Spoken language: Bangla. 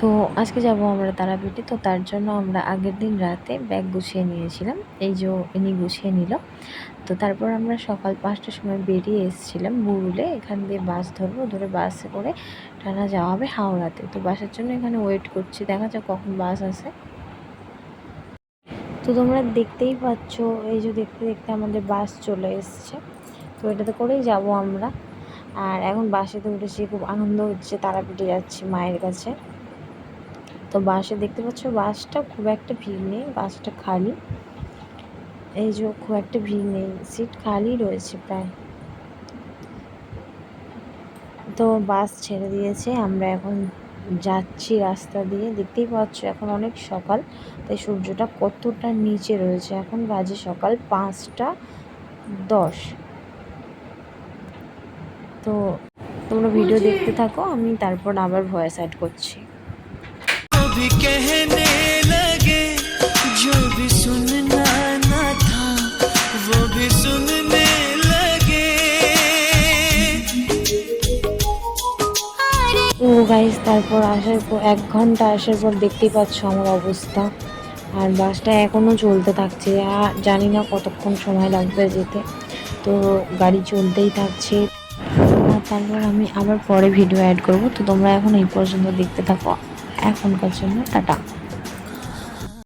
তো আজকে যাব আমরা তারাপীঠে। তো তার জন্য আমরা আগের দিন রাতে ব্যাগ গুছিয়ে নিয়েছিলাম। এই যে ইনি গুছিয়ে নিল। তো তারপর আমরা সকাল ৫টার সময় বেরিয়ে এসেছিলাম বুরুলে। এখান দিয়ে বাস ধরবো, ধরে বাসে করে টানা যাওয়া হবে হাওড়াতে। তো বাসের জন্য এখানে ওয়েট করছি, দেখা যাক কখন বাস আসে। তো তোমরা দেখতেই পাচ্ছ, এই যে দেখতে দেখতে আমাদের বাস চলে এসছে। তো এটাতে করেই যাব আমরা। আর এখন বাসেতে উঠেছি, খুব আনন্দ হচ্ছে, তারাপীঠে যাচ্ছি মায়ের কাছে। তো বাসে দেখতে পাচ্ছ বাসটা খুব একটা ভিড় নেই, বাসটা খালি। এই যে খুব একটা ভিড় নেই, সিট খালি রয়েছে প্রায়। তো বাস ছেড়ে দিয়েছে, আমরা এখন যাচ্ছি রাস্তা দিয়ে। দেখতেই পাচ্ছ এখন অনেক সকাল, তাই সূর্যটা কতটা নিচে রয়েছে। এখন বাজে সকাল 5টা 10। তো তোমরা ভিডিও দেখতে থাকো, আমি তারপর আবার ভয়েস অ্যাড করছি। जो भी सुनना ना था वो भी सुनने लगे। ও গাইস, তারপর আসার পর 1 ঘন্টা আসার পর দেখতেই পাচ্ছ আমার অবস্থা। আর বাসটা এখনও চলতে থাকছে, আর জানি না কতক্ষণ সময় লাগবে যেতে। তো গাড়ি চলতেই থাকছে। আর তারপর আমি আবার পরে ভিডিও অ্যাড করব। তো তোমরা এখন এই পর্যন্ত দেখতে থাকো, এখনকার জন্য টাটা।